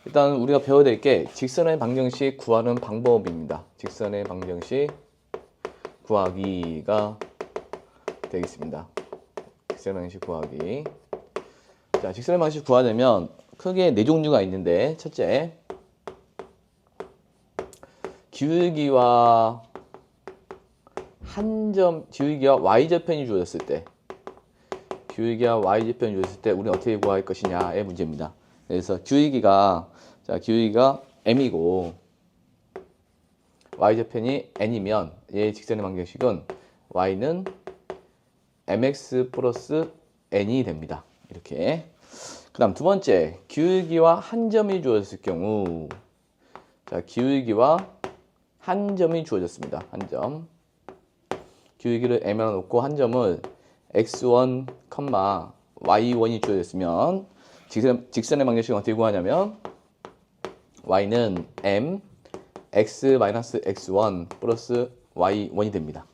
일단 우리가 배워야 될 게 직선의 방정식 구하는 방법입니다. 직선의 방정식 구하기가 되겠습니다. 직선의 방정식 구하기. 자, 직선의 방정식 구하려면 크게 네 종류가 있는데, 첫째, 기울기와 기울기와 y절편이 주어졌을 때, 기울기와 y절편이 주어졌을 때 우리는 어떻게 구할 것이냐의 문제입니다. 그래서 기울기가 m이고 y절편이 n이면 얘의 직선의 방정식은 y는 mx 플러스 n이 됩니다. 이렇게. 그 다음 두 번째, 기울기와 한 점이 주어졌을 경우, 자, 기울기와 한 점이 주어졌습니다. 한 점. 기울기를 m에 놓고 한 점을 x1, y1이 주어졌으면 직선의 방정식은 어떻게 구하냐면 y는 m x-x1 플러스 y1이 됩니다.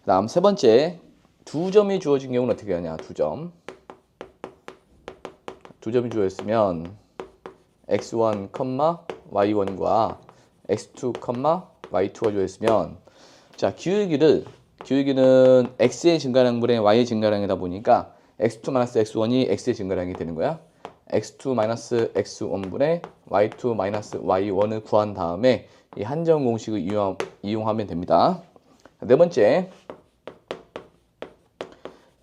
그 다음 세 번째, 두 점이 주어진 경우는 어떻게 하냐. 두 점이 주어졌으면 x1, y1과 x2, y2가 주어졌으면, 자, 기울기는 x의 증가량분의 y의 증가량이다 보니까 x2-x1이 x의 증가량이 되는 거야. x2-x1분의 y2-y1을 구한 다음에 이 한점 공식을 이용하면 됩니다. 네 번째,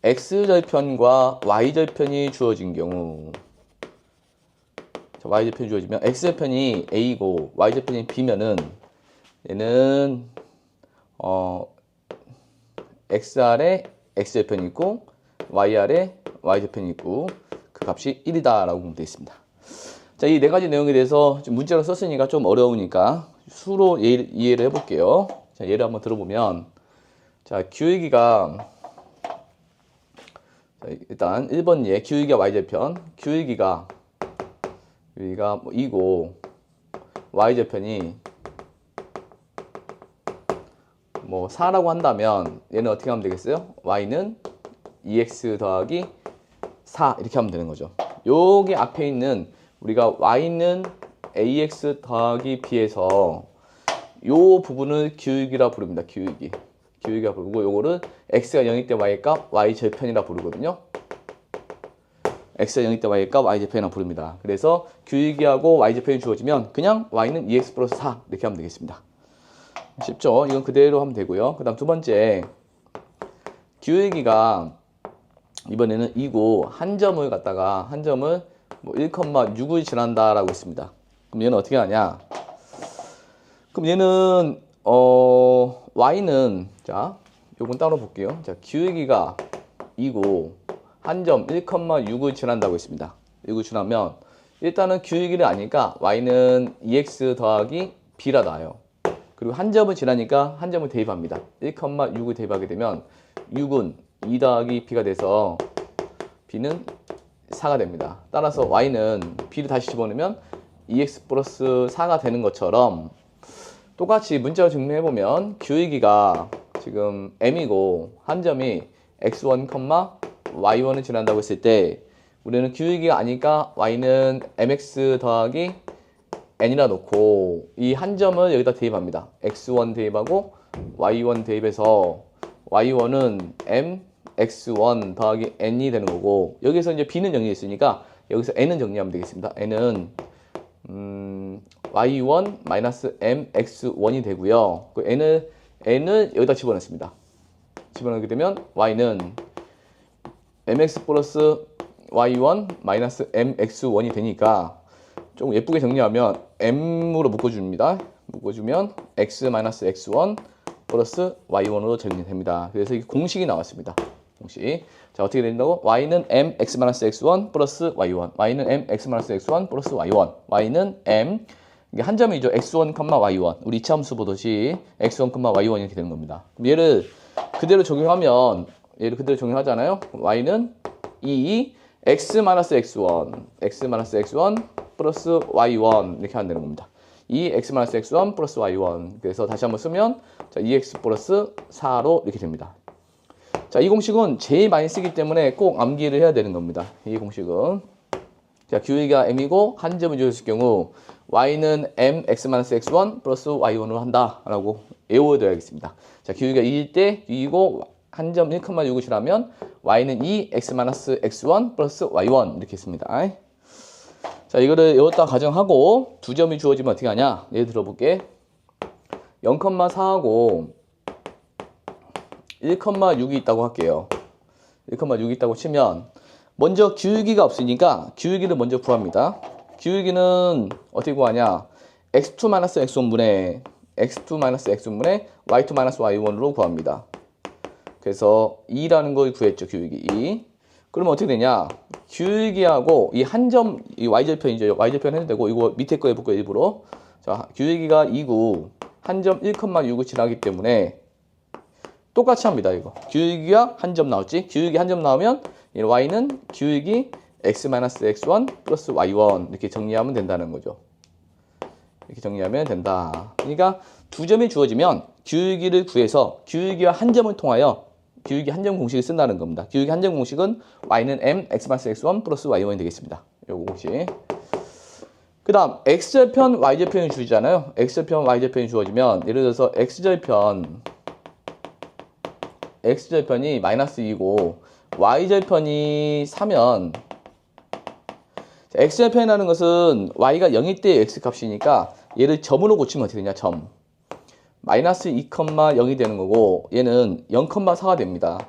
x절편과 y절편이 주어진 경우, y절편이 주어지면 x절편이 a고 y절편이 b면은 얘는 xr에 x절편이 있고 yr에 y절편이 있고 그 값이 1이다 라고 보면 되겠습니다. 자, 이 네 가지 내용에 대해서 좀 문자로 썼으니까 좀 어려우니까 수로 이해를 해볼게요. 자, 예를 한번 들어보면, 자, 기울기가, 자, 일단 1번 예, 기울기가 y절편, 기울기가 뭐 2고 y절편이 뭐 4라고 한다면 얘는 어떻게 하면 되겠어요? y는 2x 더하기 4 이렇게 하면 되는 거죠. 여기 앞에 있는 우리가 y는 ax 더하기 b에서 요 부분을 기울기라 부릅니다. 기울기라 부르고, 요거를 x가 0일 때 y의 값 y절편이라 부르거든요. x가 0일 때 y의 값 y절편이라 부릅니다. 그래서 기울기하고 y절편이 주어지면 그냥 y는 2x 플러스 4 이렇게 하면 되겠습니다. 쉽죠? 이건 그대로 하면 되고요. 그 다음 두 번째, 기울기가 이번에는 2고 한 점을 뭐 1,6을 지난다 라고 했습니다. 그럼 얘는 어떻게 하냐? 그럼 얘는 y는, 자, 요건 따로 볼게요. 자, 기울기가 2고 한 점 1,6을 지난다고 했습니다. 6을 지나면 일단은 기울기를 아니까 y는 2x 더하기 b라 나와요. 그리고 한 점을 지나니까 한 점을 대입합니다. 1,6을 대입하게 되면 6은 2 더하기 b가 돼서 b는 4가 됩니다. 따라서 y는 b를 다시 집어넣으면 2x 플러스 4가 되는 것처럼 똑같이 문자로 증명해보면 기울기가 지금 m이고 한 점이 x1, y1을 지난다고 했을 때 우리는 기울기가 아니까 y는 mx 더하기 n이라 놓고 이 한 점을 여기다 대입합니다. x1 대입하고 y1 대입해서 y1은 m x1 더하기 n이 되는 거고, 여기서 이제 b는 정리되어 있으니까 여기서 n은 정리하면 되겠습니다. n은 y1 마이너스 m x1이 되고요. 그 n을 여기다 집어넣습니다. 집어넣게 되면 y는 mx 플러스 y1 마이너스 m x1이 되니까 조금 예쁘게 정리하면 m으로 묶어줍니다. 묶어주면 x 마이너스 x1 플러스 y1으로 정리됩니다. 그래서 이게 공식이 나왔습니다. 공식. 자, 어떻게 된다고? y는 m x 마이너스 x1 플러스 y1. y는 m x 마이너스 x1 플러스 y1. y는 m, 이게 한 점이죠. x1, y1. 우리 이차함수 보듯이 x1, y1 이렇게 되는 겁니다. 그럼 얘를 그대로 적용하잖아요. y는 2 x 마이너스 x1, x 마이너스 x1 플러스 y1 이렇게 하면 되는 겁니다. 2x 마이너스 x1 플러스 y1. 그래서 다시 한번 쓰면 자, 2x 플러스 4로 이렇게 됩니다. 자, 이 공식은 제일 많이 쓰기 때문에 꼭 암기를 해야 되는 겁니다. 이 공식은. 자, 자, QE가 m이고 한 점을 주었을 경우 y는 mx-x1 플러스 y1으로 한다라고 외워둬야겠습니다. 자, QE가 2일 때 2이고 한 점 1,6이라면 y는 2x-x1 플러스 y1 이렇게 했습니다. 자, 이거를 외웠다 가정하고 두 점이 주어지면 어떻게 하냐? 예를 들어볼게. 0,4하고 1,6이 있다고 할게요. 1,6이 있다고 치면 먼저 기울기가 없으니까 기울기를 먼저 구합니다. 기울기는 어떻게 구하냐? x2-x1분의 x2-x1분의 y2-y1으로 구합니다. 그래서 2라는 걸 구했죠. 기울기 2. 그러면 어떻게 되냐? 기울기하고 이 한 점, 이 y절편이죠. y절편 해도 되고 이거 밑에 거 해볼게요. 일부러. 자, 기울기가 2고 한 점 1,6을 지나기 때문에 똑같이 합니다. 이거 기울기가 한 점 나왔지? 기울기 한 점 나오면 이 y는 기울기 x-x1 플러스 y1 이렇게 정리하면 된다는 거죠. 이렇게 정리하면 된다. 그러니까 두 점이 주어지면 기울기를 구해서 기울기와 한 점을 통하여 기울기 한 점 공식을 쓴다는 겁니다. 기울기 한 점 공식은 y는 m x-x1 플러스 y1이 되겠습니다. 요거 공식. 그 다음 x절편 y절편이 주어지잖아요. x절편 y절편이 주어지면 예를 들어서 x절편이 마이너스 2고 y절편이 4면 x절편이라는 것은 y가 0일 때 x 값이니까 얘를 점으로 고치면 어떻게 되냐? 점. 마이너스 2,0이 되는 거고 얘는 0,4가 됩니다.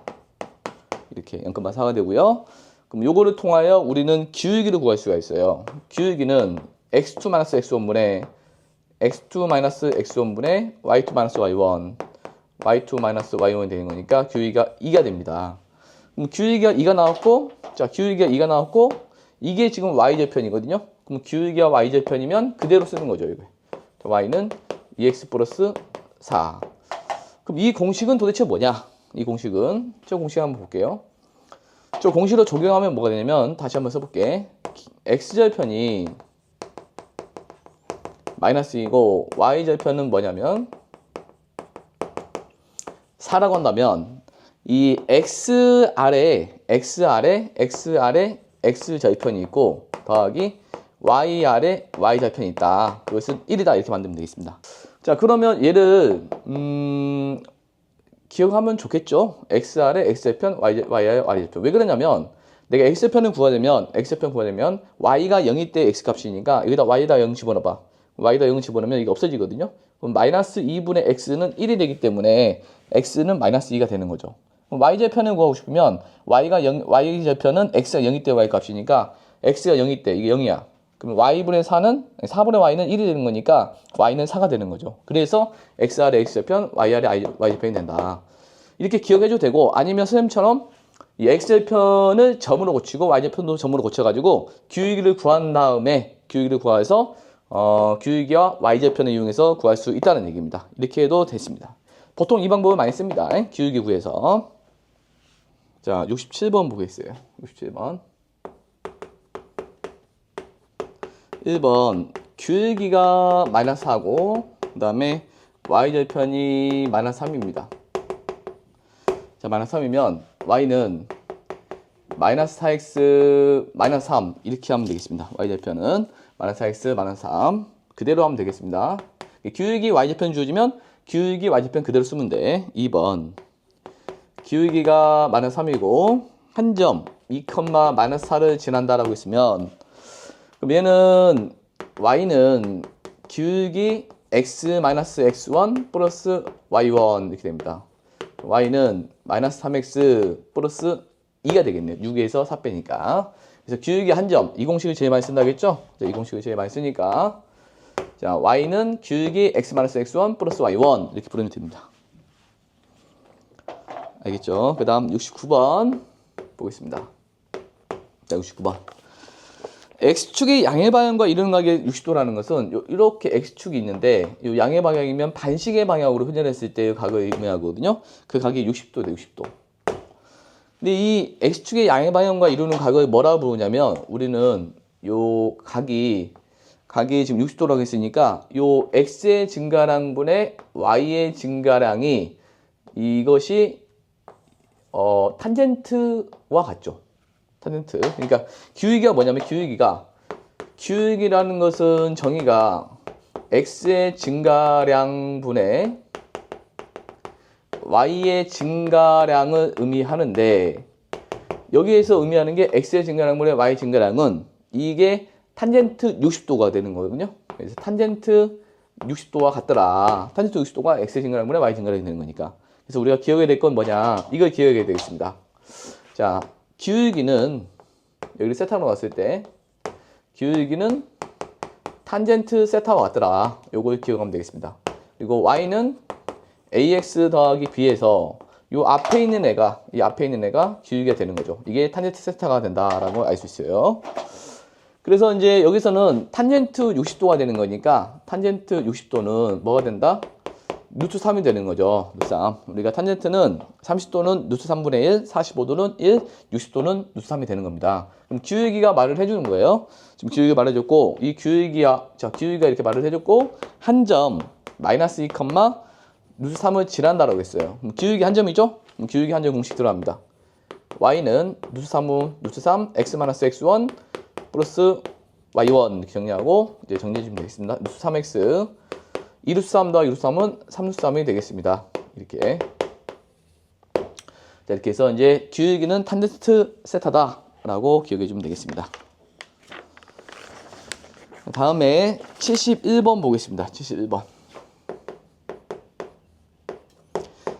이렇게 0,4가 되고요. 그럼 요거를 통하여 우리는 기울기를 구할 수가 있어요. 기울기는 x2-x1분의 x2-x1분의 y2-y1 y2-y1이 되는 거니까 기울기가 2가 됩니다. 그럼 기울기가 2가 나왔고, 자, 기울기가 2가 나왔고, 이게 지금 y절편이거든요. 그럼 기울기가 y절편이면 그대로 쓰는 거죠, 이거. y는 2x 플러스 4. 그럼 이 공식은 도대체 뭐냐? 이 공식은, 저 공식 한번 볼게요. 저 공식으로 적용하면 뭐가 되냐면, 다시 한번 써볼게. x절편이 마이너스 2고, y절편은 뭐냐면, 4라고 한다면 이 x 아래 x절편이 있고 더하기 y 아래 y절편이 있다. 그것은 1이다. 이렇게 만들면 되겠습니다. 자, 그러면 얘를 기억하면 좋겠죠. x 아래 x절편 y 아래 y절편. 왜 그러냐면 내가 x절편을 구하려면 y가 0일 때 x 값이니까 여기다 y에다 0 집어넣어봐. y에다 0 집어넣으면 이게 없어지거든요. 그럼 마이너스 2분의 x는 1이 되기 때문에 x는 마이너스 2가 되는 거죠. 그럼 y절편을 구하고 싶으면 y절편은 x가 0일 때 y 값이니까 x가 0일 때 이게 0이야. 그럼 y분의 4분의 y는 1이 되는 거니까 y는 4가 되는 거죠. 그래서 x 아래 x절편, y 아래 y절편이 된다. 이렇게 기억해줘도 되고 아니면 선생님처럼 이 x절편을 점으로 고치고 y절편도 점으로 고쳐가지고 기울기를 구한 다음에 기울기를 구해서 기울기와 y절편을 이용해서 구할 수 있다는 얘기입니다. 이렇게 해도 됐습니다. 보통 이 방법을 많이 씁니다. 기울기 구해서. 자, 67번 보겠어요. 67번. 1번 기울기가 마이너스 4고 그 다음에 y절편이 마이너스 3입니다. 자, 마이너스 3이면 y는 마이너스 4x 마이너스 3 이렇게 하면 되겠습니다. y절편은 마이너스 4x 마이너스 3 그대로 하면 되겠습니다. 기울기 y절편 주어지면 기울기 y절편 그대로 쓰면 돼. 2번 기울기가 마이너스 3이고 한 점 2, 마이너스 4를 지난다라고 했으면 그럼 얘는 y는 기울기 x-x1 플러스 y1 이렇게 됩니다. y는 마이너스 3x 플러스 2가 되겠네요. 6에서 4 빼니까. 그래서 기울기 한 점, 이 공식을 제일 많이 쓴다겠죠? 이 공식을 제일 많이 쓰니까 자, y는 기울기 x-x1 플러스 y1 이렇게 부르면 됩니다. 알겠죠? 그 다음 69번 보겠습니다. 자, 69번. x축의 양의 방향과 이르는 각이 60도라는 것은 이렇게 x축이 있는데 이 양의 방향이면 반시계 방향으로 회전했을 때의 각을 의미하거든요. 그 각이 60도다, 60도. 근데 이 x축의 양의 방향과 이루는 각을 뭐라고 부르냐면 우리는 요 각이 지금 60도라고 했으니까 요 x의 증가량분의 y의 증가량이 이것이 탄젠트와 같죠. 탄젠트. 그러니까 기울기가 뭐냐면 기울기가 QX이라는 것은 정의가 X의 증가량분의 Y의 증가량을 의미하는데, 여기에서 의미하는 게 X의 증가량분의 Y 증가량은 이게 탄젠트 60도가 되는 거거든요. 그래서 탄젠트 60도와 같더라. 탄젠트 60도가 X의 증가량분의 Y 증가량이 되는 거니까. 그래서 우리가 기억해야 될 건 뭐냐? 이걸 기억해야 되겠습니다. 자, 기울기는 여기를 세타로 놨을 때 기울기는 탄젠트 세타와 같더라. 요걸 기억하면 되겠습니다. 그리고 Y는 AX 더하기 B에서 이 앞에 있는 애가 기울기가 되는 거죠. 이게 탄젠트 세타가 된다라고 알 수 있어요. 그래서 이제 여기서는 탄젠트 60도가 되는 거니까 탄젠트 60도는 뭐가 된다? 루트 3이 되는 거죠. 루트 3. 우리가 탄젠트는 30도는 루트 3분의 1, 45도는 1, 60도는 루트 3이 되는 겁니다. 그럼 기울기가 말을 해주는 거예요. 지금 기울기가 말해줬고, 이 기울기가 이렇게 말을 해줬고, 한 점 마이너스 2, 루트 3을 지난다라고 했어요. 그럼 기울기 한 점이죠? 그럼 기울기 한 점 공식 들어갑니다. y는 루트 3은 루트 3, x-x1 플러스 y1 이렇게 정리하고 이제 정리해 주면 되겠습니다. 루트 3x 2루트 3 더하기 루트 3은 3루트 3이 되겠습니다. 이렇게. 자, 이렇게 해서 이제 기울기는 탄젠트 세타다라고 기억해 주면 되겠습니다. 다음에 71번 보겠습니다. 71번.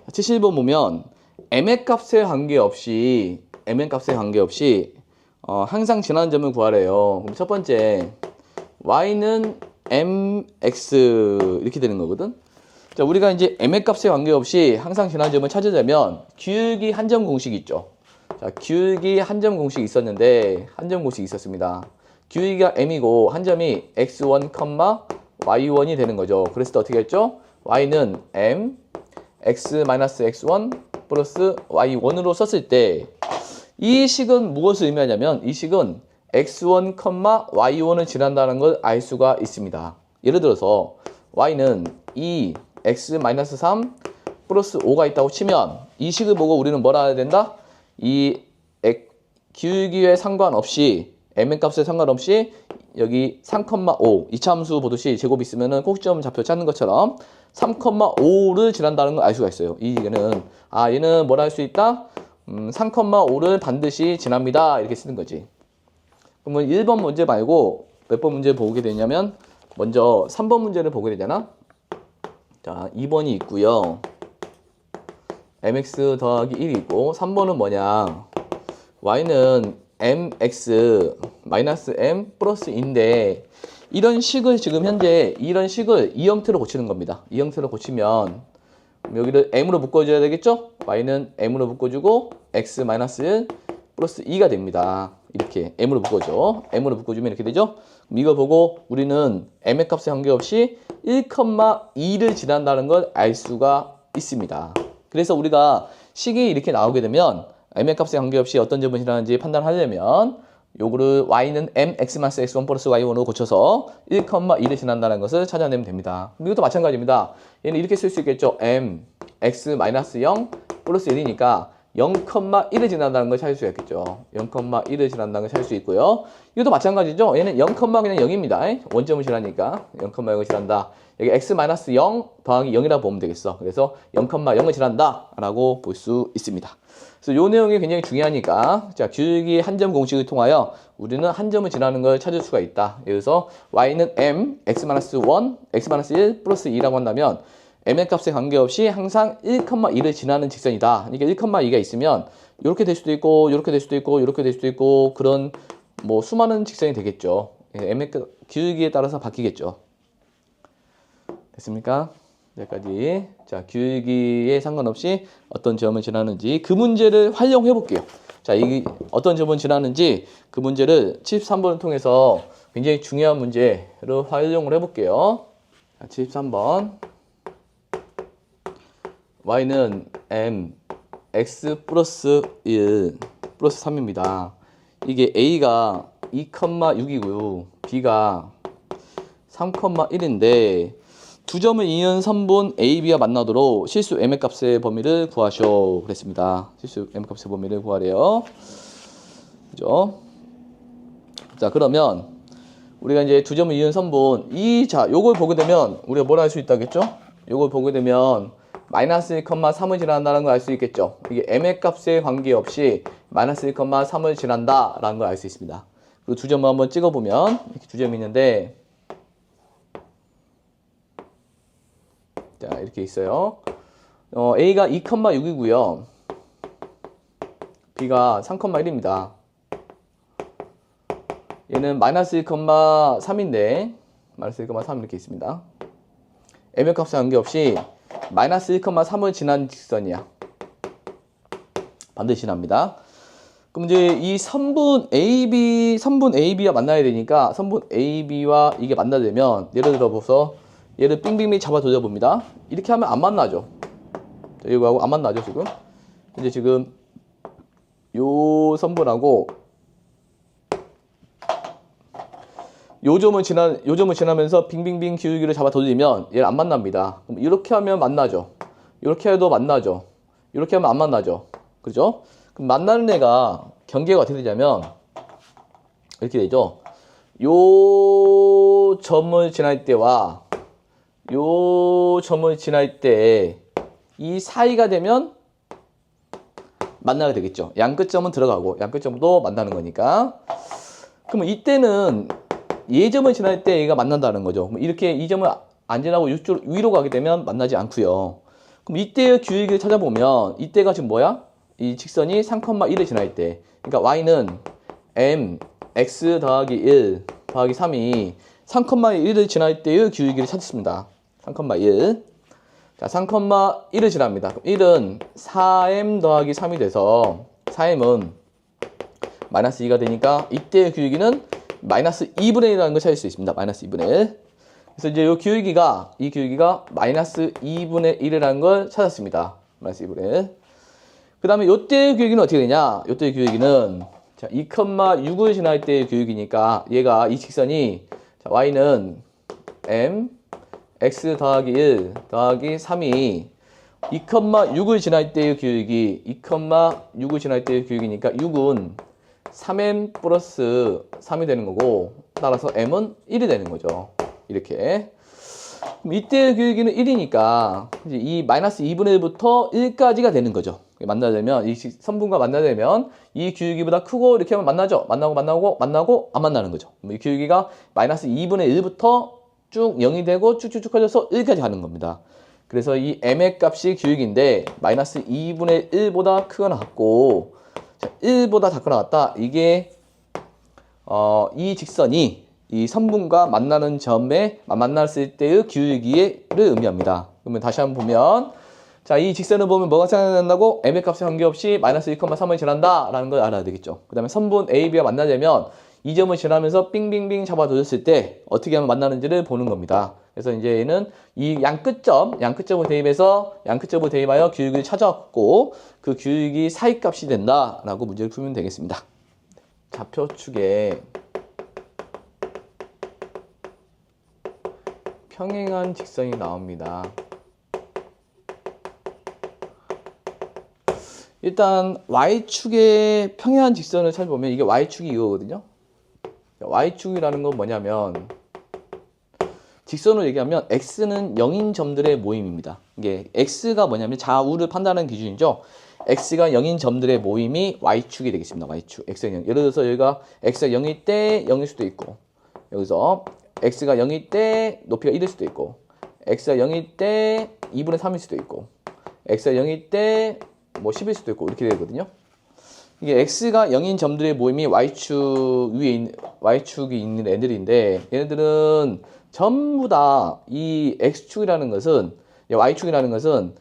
71번 보면 m의 값에 관계없이 항상 지나는 점을 구하래요. 그럼 첫 번째 y는 mx 이렇게 되는 거거든. 자, 우리가 이제 m의 값에 관계없이 항상 지나는 점을 찾으려면 기울기 한 점 공식이 있죠. 자, 기울기 한 점 공식이 있었는데 한 점 공식이 있었습니다. 기울기가 m이고 한 점이 x1, y1이 되는 거죠. 그랬을 때 어떻게 했죠? y는 m x-x1 플러스 y1으로 썼을 때 이 식은 무엇을 의미하냐면 이 식은 x1, y1을 지난다는 걸 알 수가 있습니다. 예를 들어서 y는 2x-3 플러스 5가 있다고 치면 이 식을 보고 우리는 뭐라 해야 된다? 이 기울기에 상관없이 m의 값에 상관없이 여기 3,5 이차함수 보듯이 제곱이 있으면은 꼭지점 좌표 찾는 것처럼 3,5를 지난다는 걸 알 수가 있어요. 이 얘기는 얘는 뭐라 할 수 있다? 3,5를 반드시 지납니다. 이렇게 쓰는 거지. 그러면 1번 문제 말고 몇 번 문제 보게 되냐면 먼저 3번 문제를 보게 되잖아. 자, 2번이 있고요. mx 더하기 1이 있고 3번은 뭐냐? y는 mx 마이너스 m 플러스 인데 이런 식을 지금 현재 이런 식을 이 형태로 고치는 겁니다. 이 형태로 고치면 여기를 m으로 묶어줘야 되겠죠? y는 m으로 묶어주고 x 마이너스 1 플러스 2가 됩니다. 이렇게 m으로 묶어줘. m으로 묶어주면 이렇게 되죠? 그럼 이거 보고 우리는 m의 값에 관계없이 1,2를 지난다는 걸 알 수가 있습니다. 그래서 우리가 식이 이렇게 나오게 되면 m의 값에 관계없이 어떤 점을 지나는지 판단하려면 요거를 y는 mx-x1 플러스 y1으로 고쳐서 1,2를 지난다는 것을 찾아내면 됩니다. 이것도 마찬가지입니다. 얘는 이렇게 쓸 수 있겠죠. m x-0 플러스 1이니까 0,1을 지난다는 걸 찾을 수 있겠죠. 0,1을 지난다는 걸 찾을 수 있고요. 이것도 마찬가지죠. 얘는 0, 그냥 0입니다. 원점을 지나니까 0,0을 지난다. 여기 x-0 더하기 0이라고 보면 되겠어. 그래서 0,0을 지난다 라고 볼 수 있습니다. 그래서 이 내용이 굉장히 중요하니까 자, 기울기 한 점 공식을 통하여 우리는 한 점을 지나는 걸 찾을 수가 있다. 그래서 y는 m x-1 x-1 플러스 2라고 한다면 m의 값에 관계없이 항상 1,2를 지나는 직선이다. 그러니까 1,2가 있으면 이렇게 될 수도 있고 이렇게 될 수도 있고 이렇게 될 수도 있고 그런 뭐 수많은 직선이 되겠죠. m의 기울기에 따라서 바뀌겠죠. 됐습니까? 여기까지. 자, 기울기에 상관없이 어떤 점을 지나는지 그 문제를 활용해 볼게요. 자, 이 어떤 점을 지나는지 그 문제를 73번을 통해서 굉장히 중요한 문제로 활용을 해 볼게요. 73번. y는 m x 플러스 1 플러스 3입니다. 이게 a가 2,6이고요. b가 3,1인데 두 점을 이은 선분 a, b와 만나도록 실수 m의 값의 범위를 구하시오. 그랬습니다. 실수 m의 값의 범위를 구하래요. 그죠? 자, 그러면 우리가 이제 두 점을 이은 선분 자 요걸 보게 되면 우리가 뭘 알 수 있다겠죠? 요걸 보게 되면 마이너스 1,3을 지난다는 걸 알 수 있겠죠. 이게 m의 값에 관계없이 마이너스 1,3을 지난다라는 걸 알 수 있습니다. 그리고 두 점을 한번 찍어보면 이렇게 두 점이 있는데 자 이렇게 있어요. A가 2,6이고요. B가 3,1입니다. 얘는 마이너스 1,3인데 마이너스 1,3 이렇게 있습니다. m의 값에 관계없이 마이너스 1,3을 지난 직선이야. 반드시 지납니다. 그럼 이제 이 선분 AB와 만나야 되니까 선분 AB와 이게 만나야 되면 예를 들어 보서 얘를 빙빙빙 잡아 돌려봅니다. 이렇게 하면 안 만나죠. 자, 이거하고 안 만나죠 지금. 이제 지금 요 선분하고 요 점을 지나면서 빙빙빙 기울기를 잡아 돌리면 얘를 안 만납니다. 그럼 이렇게 하면 만나죠. 이렇게 해도 만나죠. 이렇게 하면 안 만나죠. 그죠? 그럼 만나는 애가 경계가 어떻게 되냐면 이렇게 되죠. 요 점을 지날 때와 요 점을 지날 때 이 사이가 되면 만나게 되겠죠. 양 끝점은 들어가고 양 끝점도 만나는 거니까. 그러면 이때는 얘 점을 지날 때 얘가 만난다는 거죠. 이렇게 이 점을 안 지나고 이쪽 위로 가게 되면 만나지 않고요. 그럼 이때의 기울기를 찾아보면 이때가 지금 뭐야? 이 직선이 3,1을 지날 때. 그러니까 y는 m x 더하기 1 더하기 3이 3,1을 지날 때의 기울기를 찾습니다. 3,1. 자, 3,1을 지납니다. 그럼 1은 4m 더하기 3이 돼서 4m은 마이너스 2가 되니까 이때의 기울기는 마이너스 2분의 1이라는 걸 찾을 수 있습니다. 마이너스 2분의 1. 그래서 이제 이 기울기가 마이너스 2분의 1이라는 걸 찾았습니다. 마이너스 2분의 1. 그 다음에 이때의 기울기는 어떻게 되냐? 이때의 기울기는 자, 2,6을 지날 때의 기울기니까 얘가 이 직선이 자, y는 m x 더하기 1 더하기 3이 2,6을 지날 때의 기울기 2,6을 지날 때의 기울기니까 6은 3m 플러스 3이 되는 거고 따라서 m은 1이 되는 거죠. 이렇게. 그럼 이때의 기울기는 1이니까 이제 이 마이너스 2분의 1부터 1까지가 되는 거죠. 만나려면 이 선분과 만나려면 이 기울기보다 크고 이렇게 하면 만나죠. 만나고 안 만나는 거죠. 이 기울기가 마이너스 2분의 1부터 쭉 0이 되고 쭉쭉쭉 커져서 1까지 가는 겁니다. 그래서 이 m의 값이 기울기인데 마이너스 2분의 1보다 크거나 같고 자, 1보다 작거나 같다. 이게 이 직선이 이 선분과 만나는 점에 만났을 때의 기울기를 의미합니다. 그러면 다시 한번 보면 자, 이 직선을 보면 뭐가 생각난다고? m의 값에 관계없이 마이너스 1,3을 지난다 라는 걸 알아야 되겠죠. 그 다음에 선분 AB와 만나려면 이 점을 지나면서 빙빙빙 잡아줬을 때 어떻게 하면 만나는지를 보는 겁니다. 그래서 이제 얘는 이 양끝점을 대입하여 기울기를 찾았고 그 기울기 사이값이 된다라고 문제를 풀면 되겠습니다. 좌표축에 평행한 직선이 나옵니다. 일단 Y축의 평행한 직선을 찾아보면 이게 Y축이 이거거든요. Y축이라는 건 뭐냐면 직선으로 얘기하면 X는 0인 점들의 모임입니다. 이게 X가 뭐냐면 좌우를 판단하는 기준이죠. X가 0인 점들의 모임이 Y축이 되겠습니다. Y축. X가 0. 예를 들어서 여기가 X가 0일 때 0일 수도 있고 여기서 X가 0일 때 높이가 1일 수도 있고 X가 0일 때 2분의 3일 수도 있고 X가 0일 때 뭐 10일 수도 있고 이렇게 되거든요. 이게 X가 0인 점들의 모임이 Y축이 있는 애들인데 얘네들은 전부 다 이 X축이라는 것은 Y축이라는 것은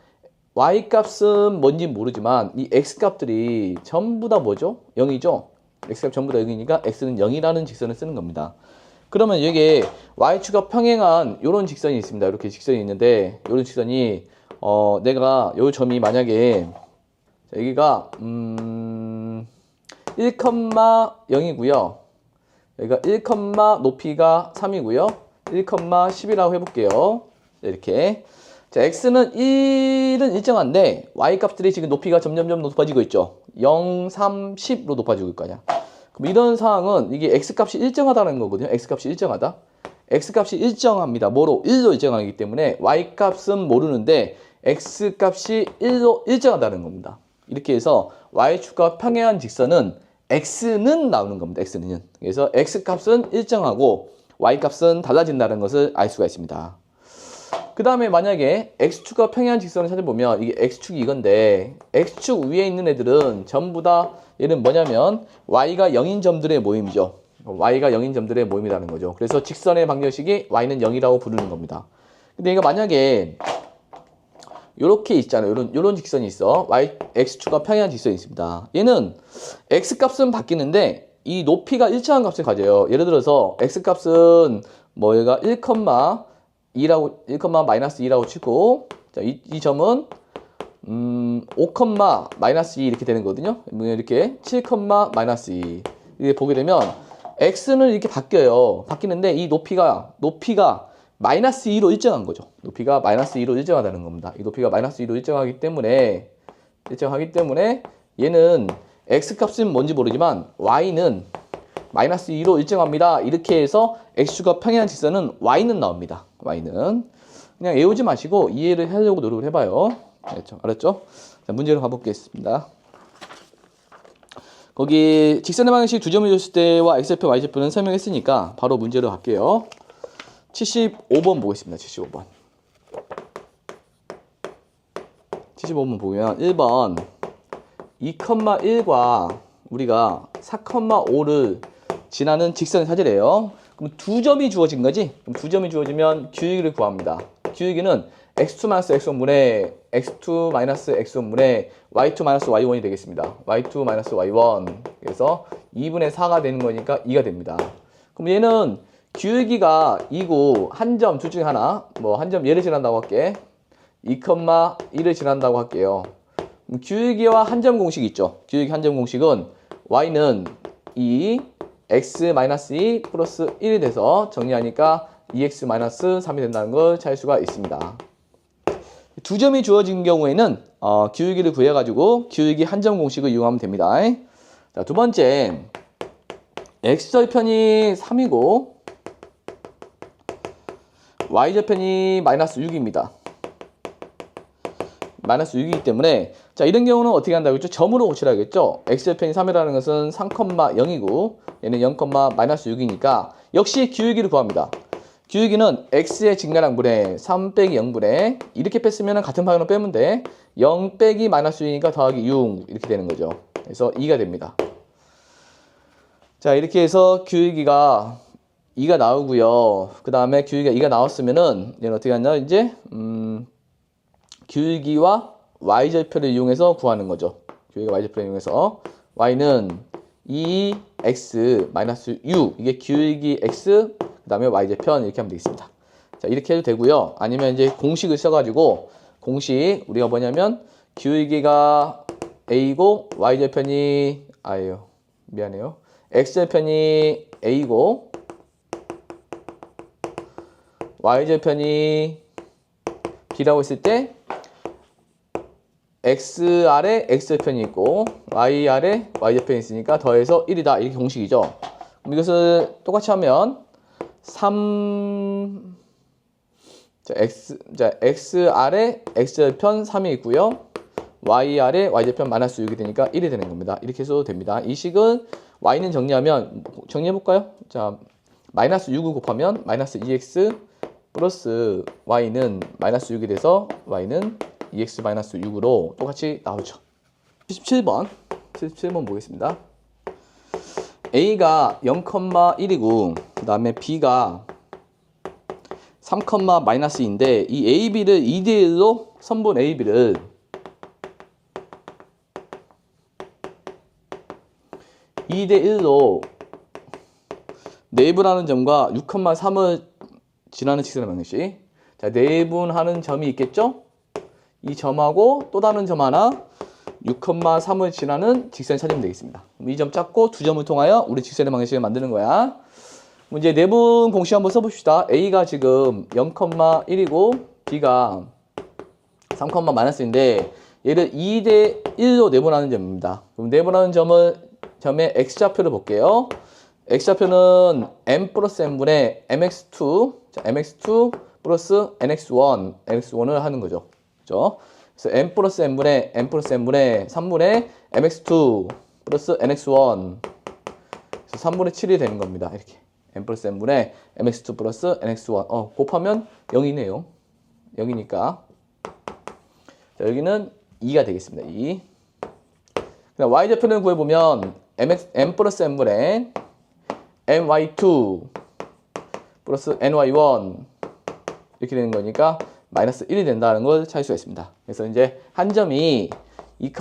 Y값은 뭔지 모르지만 이 X값들이 전부 다 뭐죠? 0이죠? X값 전부 다 0이니까 X는 0이라는 직선을 쓰는 겁니다. 그러면 여기에 Y축과 평행한 이런 직선이 있습니다. 이렇게 직선이 있는데 이런 직선이 내가 요 점이 만약에 자, 여기가 1,0이고요. 여기가 1, 높이가 3이고요. 1,10이라고 해볼게요. 이렇게. 자, x는 1은 일정한데 y 값들이 지금 높이가 점점점 높아지고 있죠. 0, 3, 10로 높아지고 있을 거 아니야. 그럼 이런 상황은 이게 x값이 일정하다는 거거든요. x값이 일정하다. x값이 일정합니다. 뭐로? 1로 일정하기 때문에 y값은 모르는데 x값이 1로 일정하다는 겁니다. 이렇게 해서 y축과 평행한 직선은 x는 나오는 겁니다. x는. 그래서 x값은 일정하고 y값은 달라진다는 것을 알 수가 있습니다. 그 다음에 만약에 x축과 평행한 직선을 찾아보면 이게 x축이 이건데 x축 위에 있는 애들은 전부 다 얘는 뭐냐면 y가 0인 점들의 모임이죠. y가 0인 점들의 모임이라는 거죠. 그래서 직선의 방정식이 y는 0이라고 부르는 겁니다. 근데 이거 만약에 요렇게 있잖아요. 요런 직선이 있어. x축과 평행한 직선이 있습니다. 얘는 x값은 바뀌는데 이 높이가 일정한 값을 가져요. 예를 들어서 x값은 뭐 얘가 1,2라고 1,-2라고 치고 자, 이 점은 5,-2 이렇게 되는 거거든요. 이렇게 7,-2 이렇게 보게 되면 x는 이렇게 바뀌어요. 바뀌는데 이 높이가 마이너스 2로 일정한 거죠. 높이가 마이너스 2로 일정하다는 겁니다. 이 높이가 마이너스 2로 일정하기 때문에 얘는 x값은 뭔지 모르지만 y는 마이너스 2로 일정합니다. 이렇게 해서 x축과 평행한 직선은 y는 나옵니다. y는 그냥 외우지 마시고 이해를 하려고 노력을 해봐요. 알았죠? 자, 문제로 가보겠습니다. 거기 직선의 방정식 두 점을 줬을 때와 x좌표, y좌표는 설명했으니까 바로 문제로 갈게요. 75번 보겠습니다. 75번. 75번 보면 1번 2,1과 우리가 4,5를 지나는 직선을 찾으래요. 그럼 두 점이 주어진 거지? 그럼 두 점이 주어지면 기울기를 구합니다. 기울기는 x2-x1분의 x2-x1분의 y2-y1이 되겠습니다. y2-y1 그래서 2분의 4가 되는 거니까 2가 됩니다. 그럼 얘는 기울기가 2고 한 점 둘 중에 하나 뭐 한 점 얘를 지난다고 할게. 2,1을 지난다고 할게요. 기울기와 한 점 공식 있죠. 기울기 한 점 공식은 y는 2 x-2 플러스 1이 돼서 정리하니까 2x-3이 된다는 걸 찾을 수가 있습니다. 두 점이 주어진 경우에는 기울기를 구해가지고 기울기 한 점 공식을 이용하면 됩니다. 자, 두 번째 x절편이 3이고 y절편이 마이너스 6입니다. 마이너스 6이기 때문에 자 이런 경우는 어떻게 한다고 했죠? 점으로 고치라겠죠? x절편이 3이라는 것은 3,0이고 얘는 0,-6이니까 역시 기울기를 구합니다. 기울기는 x의 직면항분의 3 빼기 0분의 이렇게 뺐으면 같은 방향으로 빼면 돼. 0 빼기 마이너스 6이니까 더하기 6 이렇게 되는 거죠. 그래서 2가 됩니다. 자 이렇게 해서 기울기가 2가 나오고요. 그 다음에 기울기가 2가 나왔으면은 얘는 어떻게 하냐 이제 기울기와 y절편을 이용해서 구하는 거죠. 기울기와 y절편을 이용해서 y는 2x-6 이게 기울기 x 그 다음에 y절편 이렇게 하면 되겠습니다. 자 이렇게 해도 되고요. 아니면 이제 공식을 써가지고 공식 우리가 뭐냐면 기울기가 a고 y절편이 미안해요. x절편이 a고 y절편이 b라고 했을 때 x 아래 x절편이 있고 y 아래 y절편이 있으니까 더해서 1이다 이렇게 공식이죠. 그럼 이것을 똑같이 하면 3 x 아래 x절편 3이 있고요. y 아래 y절편 마이너스 6이 되니까 1이 되는 겁니다. 이렇게 해서 됩니다. 이 식은 y는 정리해볼까요? 자, 마이너스 6을 곱하면 마이너스 2x 플러스 y는 마이너스 6이 돼서 y는 2x 마이너스 6으로 똑같이 나오죠. 77번 보겠습니다. a가 0,1이고 그 다음에 b가 3,-2인데 이 ab를 2대1로 선분 ab를 2대1로 내분하는 점과 6,3을 지나는 직선의 방정식. 자, 내분하는 점이 있겠죠? 이 점하고 또 다른 점 하나 6,3을 지나는 직선을 찾으면 되겠습니다. 이 점 찾고 두 점을 통하여 우리 직선의 방정식을 만드는 거야. 이제 내분 공식 한번 써봅시다. a가 지금 0,1이고 b가 3,-인데 얘를 2대1로 내분하는 점입니다. 그럼 내분하는 점을 다음에 x좌표를 볼게요. x좌표는 m 플러스 n분의 mx2, 자, mx2 플러스 nx1, nx1을 하는 거죠. 그죠? 그래서 m 플러스 n분의 3분의 mx2 플러스 nx1, 그래서 3분의 7이 되는 겁니다. 이렇게 m 플러스 n분의 mx2 플러스 nx1, 곱하면 0이네요. 0이니까 자, 여기는 2가 되겠습니다. 2. 그다음 y좌표를 구해보면 m 플러스 n분의 my2 플러스 ny1 이렇게 되는 거니까 마이너스 1이 된다는 걸 찾을 수가 있습니다. 그래서 이제 한 점이 2,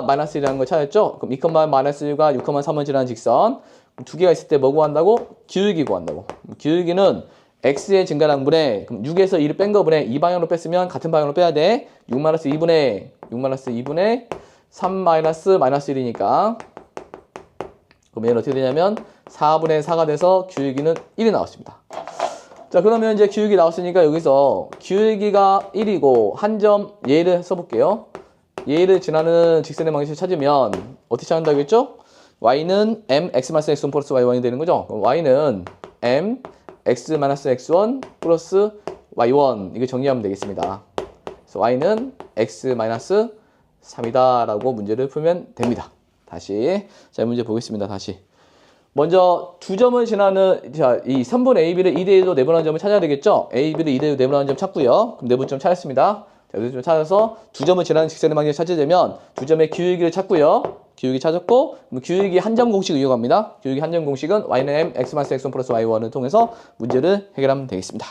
마이너스 1이라는 걸 찾았죠? 그럼 2, 마이너스 1과 6, 3을 지나는 직선 두 개가 있을 때 뭐 구한다고? 기울기 구한다고. 기울기는 x의 증가량분에 그럼 6에서 2를 뺀 거분에 이 방향으로 뺐으면 같은 방향으로 빼야 돼. 6 2분의 3 마이너스 1이니까 그럼 얘는 어떻게 되냐면 4분의 4가 돼서 기울기는 1이 나왔습니다. 자, 그러면 이제 기울기 나왔으니까 여기서 기울기가 1이고 한 점 얘를 써볼게요. 얘를 지나는 직선의 방식을 찾으면 어떻게 찾는다고 했죠? y는 mx-x1 플러스 y1이 되는 거죠. 그럼 y는 mx-x1 플러스 y1 이거 정리하면 되겠습니다. 그래서 y는 x-3이다 라고 문제를 풀면 됩니다. 다시 자, 문제 보겠습니다. 다시 먼저 두 점을 지나는 자, 이 선분 AB를 2대1로 내분하는 점을 찾아야 되겠죠? AB를 2대1로 내분하는 점 찾고요. 그럼 내분점 찾았습니다. 자, 내분점 찾아서 두 점을 지나는 직선의 방향을 찾으려면 두 점의 기울기를 찾고요. 기울기 찾았고 그럼 기울기 한 점 공식을 이용합니다. 기울기 한 점 공식은 y는 m x-x1 플러스 y1을 통해서 문제를 해결하면 되겠습니다.